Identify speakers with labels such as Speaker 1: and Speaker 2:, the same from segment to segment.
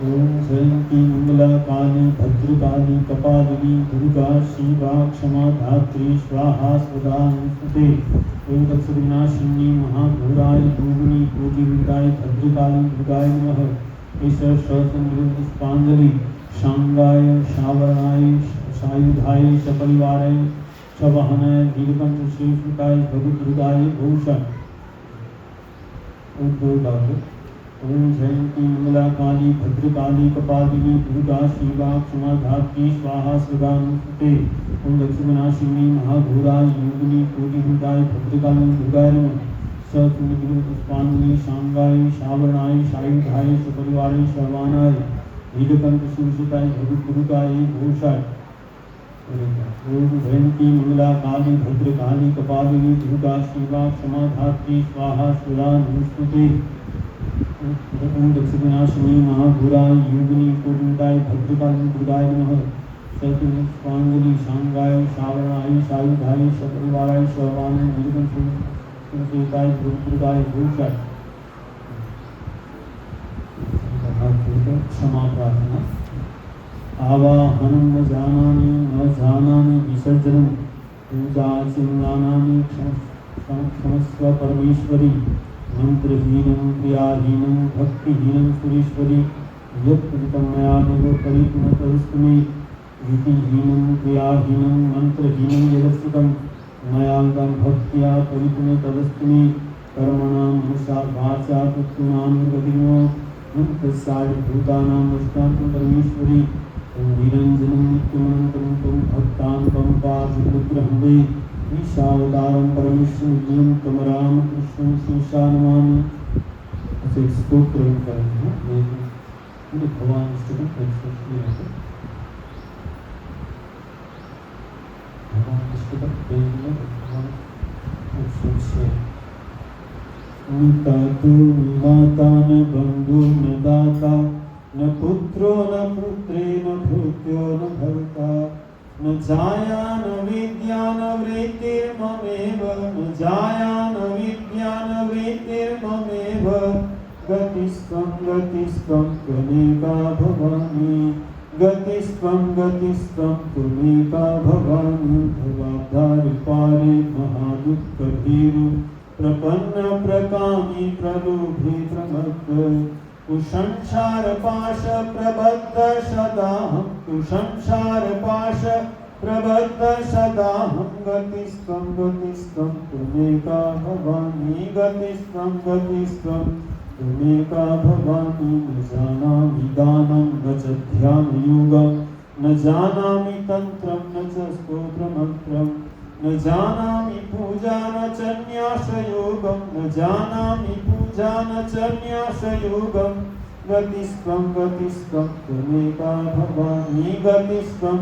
Speaker 1: ओम जयंती मंगला काली भद्रकाली कपालिनी दुर्गा शिवा क्षमा धात्री स्वाहा स्वदा नमस्ते। ओम दक्षिणाशिनी महाघोराय योगिनी पूजिताय भद्रकाली दुर्गाय नमः। ईश्वर सहस्रनाम पुष्पांजलि शांगाय शावराय सायुधाय सपरिवाराय सवाहनाय नीलकंठ श्रीसुताय भगवद्गीताय भूषण। ओम जयंती मंगला काली भद्रकाली कपालिनी दुर्गा शिवा क्षमा धात्री स्वाहा स्वदा नमस्ते। ओम दक्षिणाशिनी महाघोराय योगिनी पूजिताय भद्रकाली दुर्गाय नमः। सहस्रनाम पुष्पांजलि शांगाय शावराय सायुधाय सपरिवाराय सवाहनाय नीलकंठ श्रीसुताय भगवद्गीताय भूषण। ओम जयंती मंगला काली भद्रकाली कपालिनी दुर्गा शिवा क्षमा धात्री स्वाहा स्वदा नमस्ते। ओम दक्षिणाशिनी महाघोराय योगिनी पूजिताय भद्रकाली दुर्गाय नमः। सहस्रनाम पुष्पांजलि शांगाय शावराय सायुधाय सपरिवाराय सवाहनाय नीलकंठ श्रीसुताय भगवद्गीताय भूषण। क्षमा प्रार्थना। आवाहनं न जानामि विसर्जनं पूजा चिन्तानानि क्षमस्व परमेश्वरी। मंत्रहीनं क्रियाहीनं भक्तिहीनं सुरेश्वरी। यत्कृतं मया देव परिपूर्ण तदस्तु युतिहीनं क्रियाहीनं मंत्रहीनं यदस्तुतं मयाङ्गं भक्त्या परिपूर्ण तदस्तु मे। कर्मणां वाचा तत्त्वानुगतिनो भूतानां नष्टान्तं परमेश्वरी। निरञ्जनं नित्यमनन्तं तं भक्तानुकं पार्षदनुग्रहं वे। ईशावतारं परमेश्वरं तं रामकृष्णं शिरसा नमामि। ऐसे स्तोत्र करेंगे ये भगवान स्तुति करते भगवान स्तुति करेंगे भगवान से पिता तु माता न बंधु न दाता न पुत्रो न पुत्री न भृत्यो न भर्ता न जाया न विद्या न वृत्तिर्ममेव न जाया न विद्या न वृत्तिर्ममेव गतिस्त्वं त्वमेका भवानि गतिस्त्वं त्वमेका भवानि भवाब्धारि पारे महादुःखभीरु प्रपन्न प्रकामी प्रलोभे प्रमत्त कुसंसार पाश प्रबद्ध सदाहं कुसंसार प्रबद्ध सदाहं गतिस्त्वं त्वमेका भवानि गतिस्त्वं त्वमेका भवानि। न जानामि दानं न च ध्यानयोगं न जानामि तन्त्रं न च स्तोत्रमन्त्रं न जानामि पूजा न च न्यासयोगं न जानामि पूजा न च न्यासयोगं गतिस्त्वं त्वमेका भवानि गतिस्त्वं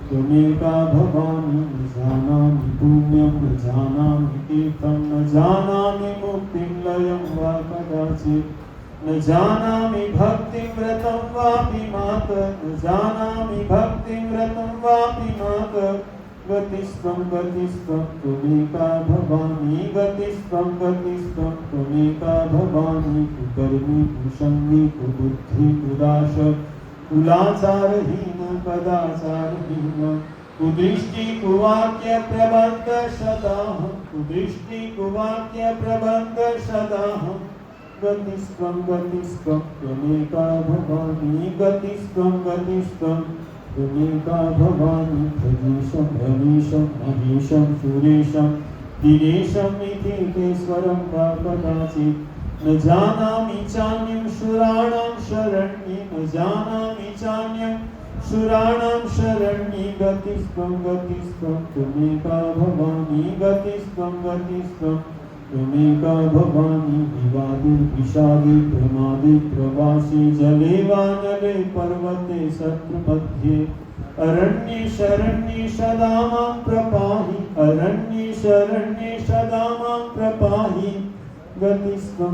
Speaker 1: त्वमेका भवानि। न जानामि पुण्यं न जानामि तीर्थं न जानामि मुक्तिं लयं वा कदाचित् न जानामि भक्तिं व्रतं वापि मात न जानामि भक्तिं व्रतं वापि मात गतिस्त्वं त्वमेका भवानि गतिस्त्वं त्वमेका भवानि। कुकर्मी कुसंगी कुबुद्धि कुदाश कुलाचारहीन कदाचारहीन कुदृष्टि कुवाक्य प्रबन्ध सदाहं कुदृष्टि कुवाक्य प्रबन्ध सदाहं गतिस्त्वं त्वमेका भवानि गतिस्त्वं त्वमेका भवानि। भजेशं रमेशं महेशं सुरेशं दिनेशं निधीकेश्वरं वा कदाचित् न जानामि चान्यं सुराणां शरण्ये न जानामि चान्यं सुराणां शरण्ये गतिस्त्वं त्वमेका भवानि गतिस्त्वं त्वमेका भवानि। विवादे विषादे प्रमादे प्रवासे जले वानले पर्वते शत्रुमध्ये अरण्ये शरण्ये सदा मां प्रपाहि अरण्ये शरण्ये सदा मां प्रपाहि गतिस्त्वं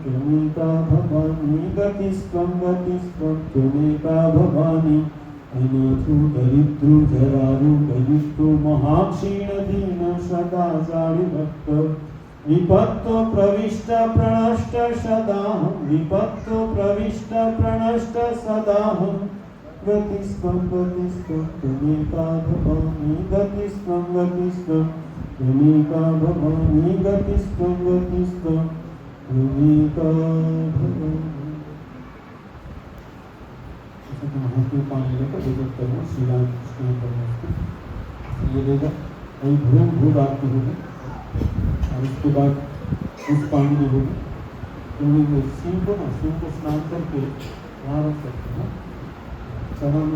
Speaker 1: त्वमेका भवानि गतिस्त्वं त्वमेका भवानि। अनाथो दरिद्रो जरारो गयुक्तो महाक्षीणदीनो सदा जारिभक्त विपत्तो प्रविष्ट प्रणष्ट सदाहं विपत्तो प्रविष्ट प्रणष्ट सदाहं गतिस्त्वं त्वमेका भवानि गतिस्त्वं त्वमेका भवानि गतिस्त्वं त्वमेका भवानि। हाथ में पानी लेकर विजय करना श्री राम कृष्ण परमेश्वर ये देगा वही भूम भूल आरती होगी और उसके बाद उस पानी में होगी तो सिंह को स्नान करके वहाँ रख सकते हैं चरण